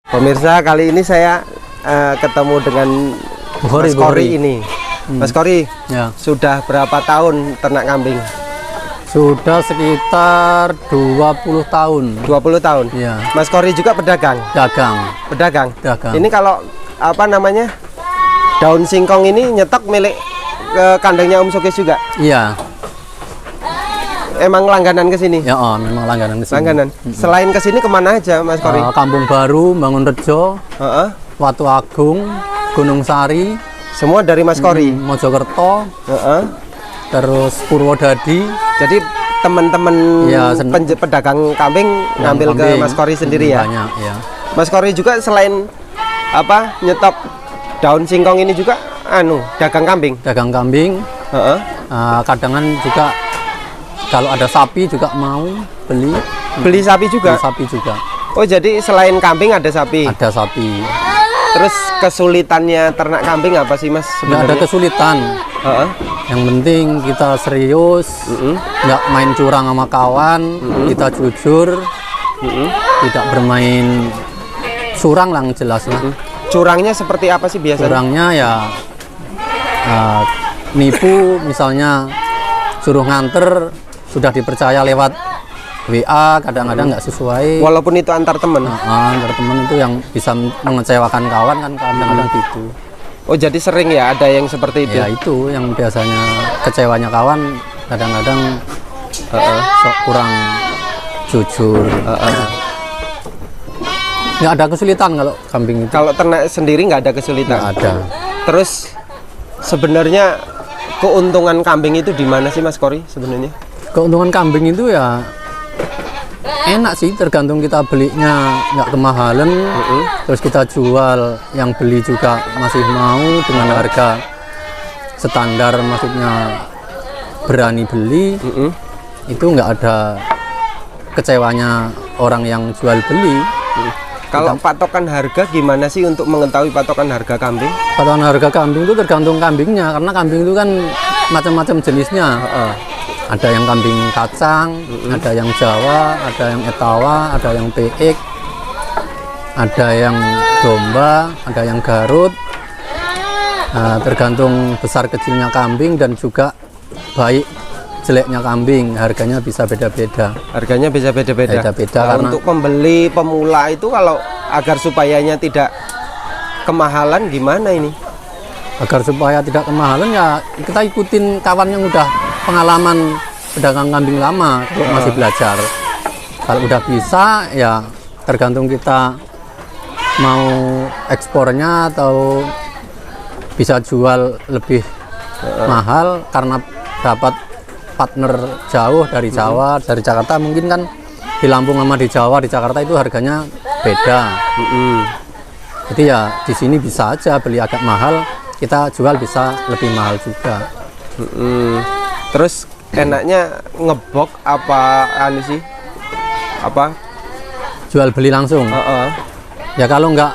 Pemirsa, kali ini saya ketemu dengan Mas Kori ini. Mas Kori, ya. Sudah berapa tahun ternak kambing? Sudah sekitar 20 tahun. 20 tahun? Ya. Mas Kori juga pedagang? Pedagang. Ini kalau apa namanya, daun singkong ini nyetok milik kandangnya Om Sukis juga? Iya. Emang langganan ke sini? Ya, memang langganan ke sini. Langganan. Selain ke sini kemana aja, Mas Kori? Kampung Baru, Bangunrejo, Watu Agung, Gunung Sari. Semua dari Mas Kori? Mojokerto, terus Purwodadi. Jadi teman-teman ya, pedagang kambing ngambil ke Mas Kori sendiri ya? Banyak, ya. Mas Kori juga selain apa nyetok daun singkong ini juga dagang kambing? Dagang kambing. Kadangan juga kalau ada sapi juga mau beli. Beli sapi juga? Beli sapi juga. Oh, jadi selain kambing ada sapi? Ada sapi. Terus kesulitannya ternak kambing apa sih, Mas? Nggak ada kesulitan. Yang penting kita serius, nggak main curang sama kawan, kita jujur, tidak bermain curang lah jelas lah. Curangnya seperti apa sih biasanya? Curangnya ya nipu, misalnya suruh nganter sudah dipercaya lewat WA, kadang-kadang nggak sesuai. Walaupun itu antar teman? Antar teman itu yang bisa mengecewakan kawan kan kadang-kadang gitu. Oh, jadi sering ya ada yang seperti itu? Ya, itu yang biasanya kecewanya kawan, kadang-kadang sok kurang jujur. Nggak ada kesulitan kalau kambing itu. Kalau ternak sendiri nggak ada kesulitan? Nggak ada. Terus sebenarnya keuntungan kambing itu di mana sih, Mas Kori sebenarnya? Keuntungan kambing itu ya enak sih, tergantung kita belinya nggak kemahalan, terus kita jual yang beli juga masih mau dengan harga standar, maksudnya berani beli, itu nggak ada kecewanya orang yang jual beli. Kalau patokan harga gimana sih untuk mengetahui patokan harga kambing? Patokan harga kambing itu tergantung kambingnya, karena kambing itu kan macam-macam jenisnya. Ada yang kambing kacang, ada yang Jawa, ada yang Etawa, ada yang PX, ada yang domba, ada yang Garut. Tergantung besar kecilnya kambing dan juga baik jeleknya kambing, harganya bisa beda-beda. Harganya bisa beda-beda. Karena untuk pembeli pemula itu kalau agar supayanya tidak kemahalan gimana ini? Agar supaya tidak kemahalan ya kita ikutin kawan yang udah pengalaman pedagang kambing lama kalau masih belajar. Kalau udah bisa ya tergantung kita mau ekspornya atau bisa jual lebih mahal karena dapat partner jauh dari Jawa, dari Jakarta. Mungkin kan di Lampung sama di Jawa, di Jakarta itu harganya beda. Jadi ya di sini bisa aja beli agak mahal, kita jual bisa lebih mahal juga. Terus enaknya ngebok apa sih? Apa? Jual beli langsung. Ya kalau nggak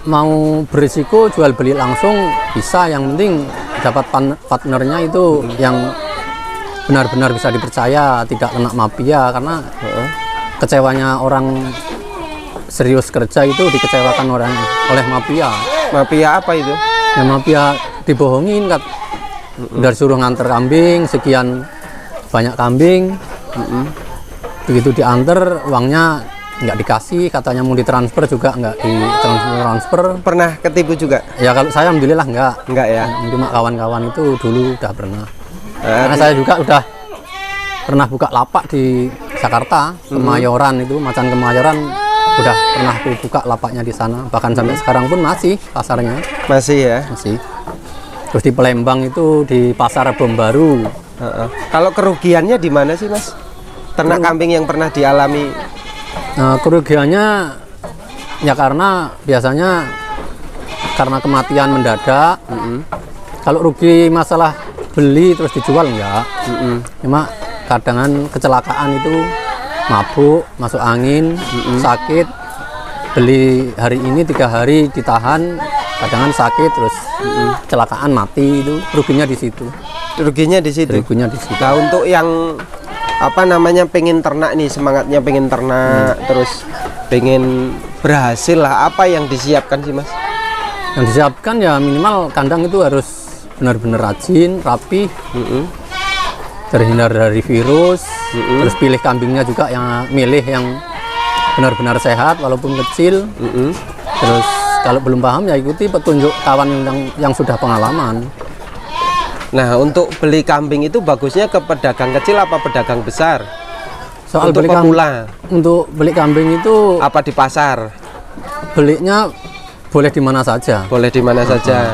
mau berisiko jual beli langsung bisa, yang penting dapat partnernya itu yang benar-benar bisa dipercaya, tidak kena mafia, karena kecewanya orang serius kerja itu dikecewakan oleh mafia. Mafia apa itu? Ya mafia dibohongin kan. Udah suruh nganter kambing sekian banyak kambing, begitu diantar uangnya nggak dikasih, katanya mau ditransfer juga nggak ditransfer. Pernah ketipu juga? Ya kalau saya alhamdulillah nggak ya. Cuma kawan-kawan itu dulu udah pernah. Karena saya juga udah pernah buka lapak di Jakarta, Kemayoran itu, Macan Kemayoran, udah pernah buka lapaknya di sana. Bahkan sampai sekarang pun masih pasarnya. Masih ya? Masih. Terus di Palembang itu di Pasar Bom Baru. Kalau kerugiannya di mana sih, Mas? Ternak kambing yang pernah dialami? Kerugiannya ya karena biasanya karena kematian mendadak. Kalau rugi masalah beli terus dijual enggak. Cuma kadang kecelakaan itu mabuk, masuk angin, sakit, beli hari ini 3 hari ditahan, kadang sakit terus kecelakaan mati, itu ruginya di situ. Ruginya di situ. Nah, untuk yang apa namanya pengen ternak nih, semangatnya pengen ternak, terus pengen berhasil lah, apa yang disiapkan sih Mas? Yang disiapkan ya minimal kandang itu harus benar-benar rajin, rapi, terhindar dari virus, terus pilih kambingnya juga yang milih yang benar-benar sehat walaupun kecil. Terus kalau belum paham ya ikuti petunjuk kawan yang sudah pengalaman. Nah, untuk beli kambing itu bagusnya ke pedagang kecil apa pedagang besar? Soal untuk beli pemula, untuk beli kambing itu apa di pasar? belinya boleh di mana saja. Boleh di mana saja.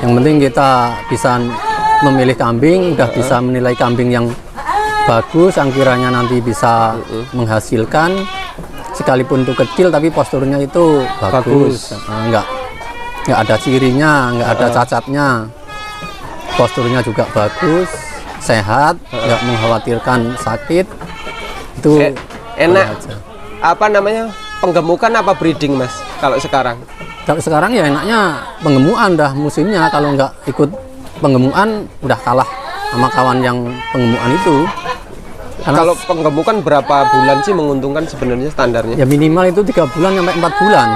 Yang penting kita bisa memilih kambing, udah bisa menilai kambing yang bagus, yang kiranya nanti bisa menghasilkan, sekalipun itu kecil tapi posturnya itu bagus. Nggak ada cirinya, nggak ada cacatnya, posturnya juga bagus, sehat, nggak mengkhawatirkan sakit. Itu Enak. aja. Apa namanya? Penggemukan apa breeding Mas? Kalau sekarang? Kalau sekarang ya enaknya penggemukan dah musimnya. Kalau nggak ikut penggemukan udah kalah sama kawan yang penggemukan itu. Karena Kalau penggemukan berapa bulan sih menguntungkan sebenarnya standarnya? ya minimal itu 3 bulan sampai 4 bulan.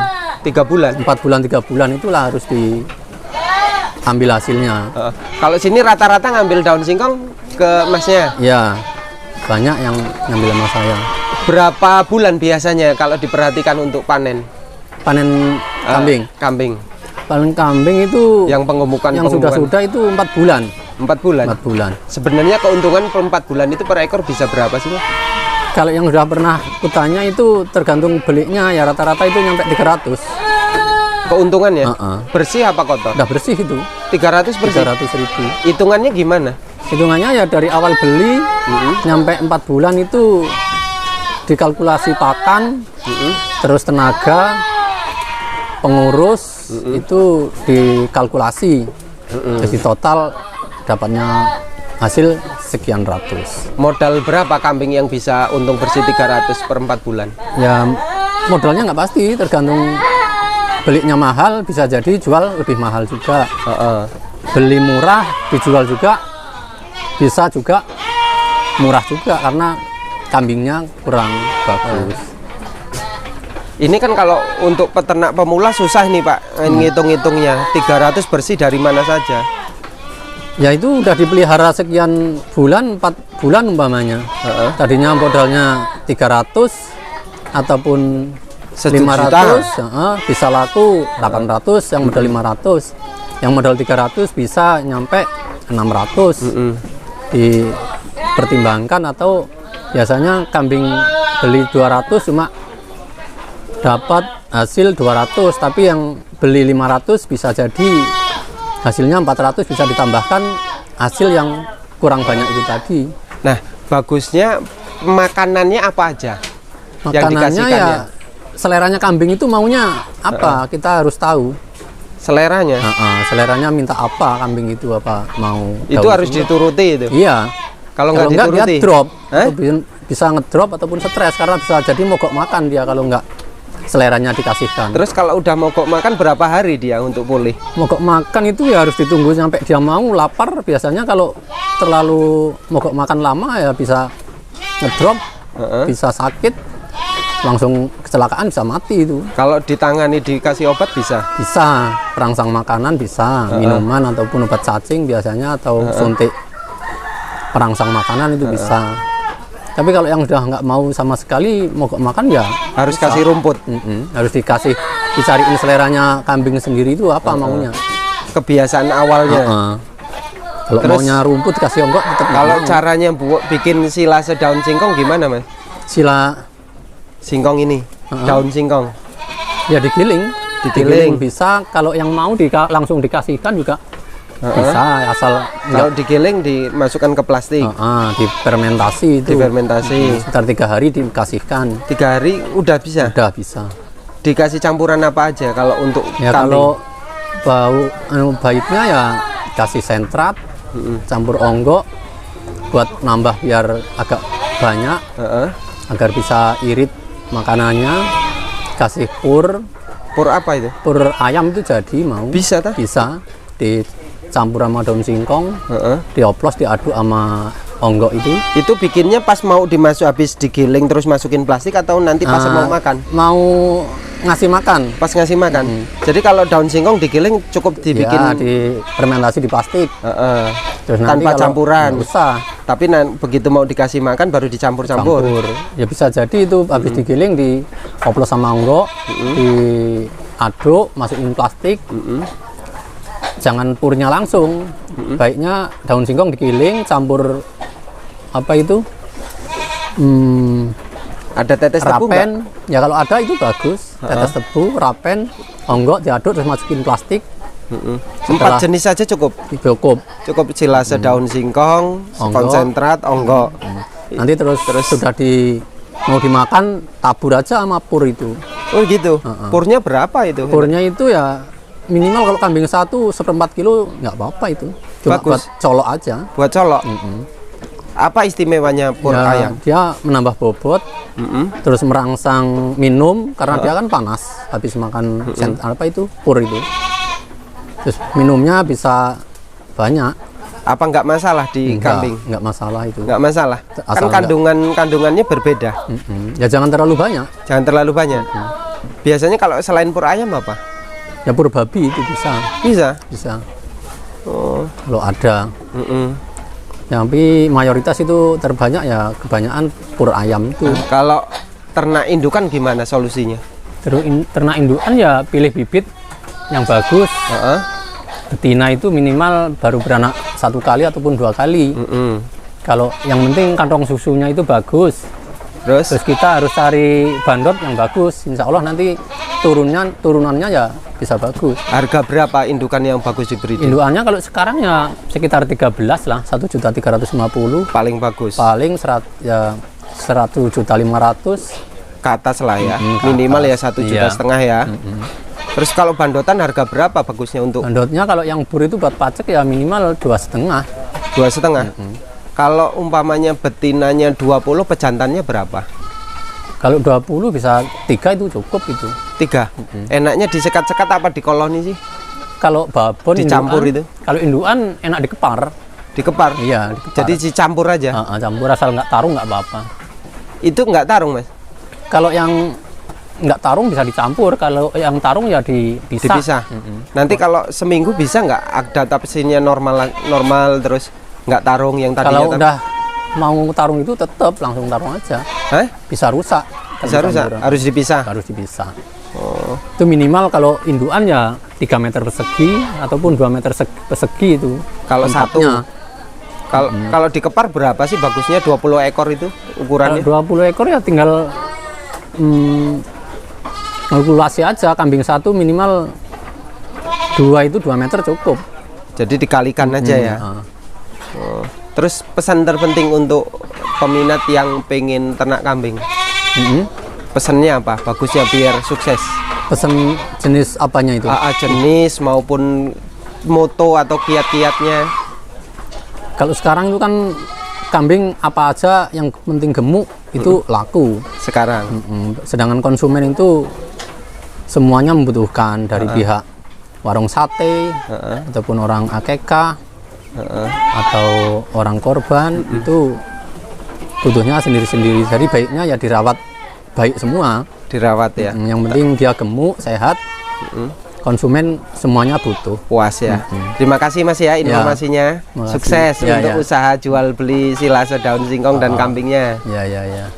3 bulan. 4 bulan 3 bulan itulah harus diambil hasilnya. Kalau sini rata-rata ngambil daun singkong ke Masnya. Ya banyak yang ngambil sama saya. Berapa bulan biasanya kalau diperhatikan untuk panen? Panen kambing. Kambing. Panen kambing itu Yang penggemukan yang sudah-sudah itu 4 bulan. 4 bulan. 4 bulan. Sebenarnya keuntungan per 4 bulan itu per ekor bisa berapa sih Mas? Kalau yang sudah pernah kutanya itu tergantung belinya ya rata-rata itu nyampe 300. Keuntungannya? Heeh. Bersih apa kotor? Udah bersih itu. 300 bersih. 300.000. Hitungannya gimana? Hitungannya ya dari awal beli nyampe 4 bulan itu dikalkulasi pakan, terus tenaga, pengurus itu dikalkulasi. Jadi total dapatnya hasil sekian ratus. Modal berapa kambing yang bisa untung bersih 300 per 4 bulan? Ya modalnya nggak pasti, tergantung belinya mahal bisa jadi jual lebih mahal juga. Beli murah dijual juga bisa juga murah juga karena kambingnya kurang bagus. Ini kan kalau untuk peternak pemula susah nih Pak ngitung-ngitungnya. 300 bersih dari mana saja? Ya itu udah dipelihara sekian bulan, 4 bulan umpamanya. Tadinya modalnya 300 ataupun 500, bisa laku 800, yang modal 500. Yang modal 300 bisa nyampe 600. Dipertimbangkan atau biasanya kambing beli 200 cuma dapat hasil 200, tapi yang beli 500 bisa jadi hasilnya 400, bisa ditambahkan hasil yang kurang banyak itu tadi. Nah, bagusnya makanannya apa aja? Yang Makanannya dikasihkannya? ya seleranya kambing itu maunya apa, kita harus tahu. Seleranya? Seleranya minta apa kambing itu, apa mau Itu daun harus semua. dituruti itu? Iya. Kalau nggak enggak dituruti? dia drop. Atau bisa ngedrop ataupun stres karena bisa jadi mogok makan dia kalau nggak seleranya dikasihkan. Terus kalau udah mogok makan berapa hari dia untuk pulih? Mogok makan itu ya harus ditunggu sampai dia mau lapar. Biasanya kalau terlalu mogok makan lama ya bisa ngedrop, bisa sakit, langsung kecelakaan, bisa mati itu. Kalau ditangani dikasih obat bisa? Bisa perangsang makanan, bisa minuman ataupun obat cacing biasanya, atau suntik perangsang makanan itu bisa. Tapi kalau yang udah nggak mau sama sekali mogok makan ya Harus bisa. kasih rumput? Harus dikasih, dicariin seleranya kambing sendiri itu apa maunya. Kebiasaan awalnya? Kalau Terus, maunya rumput kasih onggok tetap nggak Kalau mau. caranya bikin silase daun singkong gimana Mas? Sila Singkong ini, daun singkong ya digiling. Digiling. Bisa, kalau yang mau langsung dikasihkan juga bisa, asal Kalau digiling dimasukkan ke plastik, difermentasi itu. difermentasi. Sekitar 3 hari dikasihkan. 3 hari udah bisa? Udah bisa. Dikasih campuran apa aja kalau untuk Ya kambing? kalau bau baiknya ya kasih sentrat, campur onggok buat nambah biar agak banyak, agar bisa irit makanannya. Kasih pur Pur apa itu? pur ayam itu jadi mau. Bisa tah? Bisa dicampur sama daun singkong, dioplos, diaduk sama onggok itu. Itu bikinnya pas mau habis digiling terus masukin plastik atau nanti pas mau makan? Mau ngasih makan. Pas ngasih makan. Jadi kalau daun singkong digiling cukup dibikin Ya, di fermentasi di plastik. Terus nanti tanpa kalau- campuran. nggak usah Tapi begitu mau dikasih makan baru dicampur-campur. campur. Ya bisa jadi itu habis digiling di oplos sama onggok, diaduk, masukin plastik. Jangan purnya langsung. Baiknya daun singkong digiling campur apa itu? Ada tetes tebu nggak? Rapen. Ya kalau ada itu bagus. Tetes tebu, rapen, onggok diaduk terus masukin plastik. 4 jenis saja cukup. Cukup. Cukup silase daun singkong, Onggok. konsentrat, onggok. Nanti terus sudah mau dimakan tabur aja sama pur itu. Oh gitu. Purnya berapa itu? Purnya itu ya minimal kalau kambing satu 1/4 kilo nggak apa-apa itu. Cuma Bagus. buat colok aja. Buat colok. Apa istimewanya pur Ya, ayam? dia menambah bobot, terus merangsang minum karena dia kan panas habis makan apa itu pur itu. Terus minumnya bisa banyak. Apa nggak masalah di kambing? Nggak masalah itu. Nggak masalah. Asal Kan kandungannya berbeda. Ya jangan terlalu banyak. Jangan terlalu banyak. Biasanya kalau selain pur ayam apa? Ya pur babi itu bisa, Bisa. Oh. Kalau ada. Mm-mm. Ya, tapi mayoritas itu terbanyak ya kebanyakan pur ayam itu. Kalau ternak indukan gimana solusinya? Terus ternak indukan ya pilih bibit yang bagus. Betina itu minimal baru beranak 1 kali ataupun 2 kali. Kalau yang penting kantong susunya itu bagus. Terus Terus kita harus cari bandot yang bagus. Insya Allah nanti turunannya ya bisa bagus. harga berapa indukan yang bagus diberi? Indukannya kalau sekarang ya sekitar 13 lah, 1.350.000. Paling bagus. Paling 100.500.000. Ke atas lah ya. ke Minimal ya atas. 1,5 juta ya. Terus kalau bandotan harga berapa bagusnya untuk Bandotnya kalau yang bur itu buat pacek ya minimal 2,5. 2,5? Kalau umpamanya betinanya 20, pejantannya berapa? Kalau 20 bisa 3 itu cukup itu. 3. Enaknya disekat-sekat apa dikoloni sih? Kalau babon Dicampur indukan, itu? Kalau indukan enak dikepar. Dikepar? Iya, dikepar. Jadi dicampur aja? Campur asal nggak tarung nggak apa-apa. Itu nggak tarung, Mas? Kalau yang nggak tarung bisa dicampur, kalau yang tarung ya dipisah. Dipisah? Nanti kalau seminggu bisa nggak adaptasinya normal terus nggak tarung yang tadinya Kalau udah mau tarung itu tetap langsung tarung aja. Hah? Bisa rusak. Bisa rusak? Harus dipisah? Harus dipisah. Itu minimal kalau indukan ya 3 meter persegi ataupun 2 meter persegi itu. Kalau tempatnya. Kalau dikepar berapa sih bagusnya 20 ekor itu ukurannya? Kalau 20 ekor ya tinggal kalkulasi aja, kambing satu minimal 2 itu 2 meter cukup. Jadi dikalikan aja ya. Oh. Terus pesan terpenting untuk peminat yang pengen ternak kambing, pesannya apa? Bagusnya biar sukses. Pesen jenis apanya itu? Jenis maupun moto atau kiat-kiatnya. Kalau sekarang itu kan kambing apa aja yang penting gemuk itu laku. Sekarang Sedangkan konsumen itu semuanya membutuhkan dari pihak warung sate ataupun orang akekah atau orang korban itu butuhnya sendiri-sendiri. Jadi baiknya ya dirawat baik semua. dirawat ya. Yang penting dia gemuk, sehat. Konsumen semuanya butuh. Puas ya. Terima kasih Mas ya informasinya. Makasih. Sukses Ya, untuk ya. usaha jual beli silase daun singkong dan kambingnya. Ya.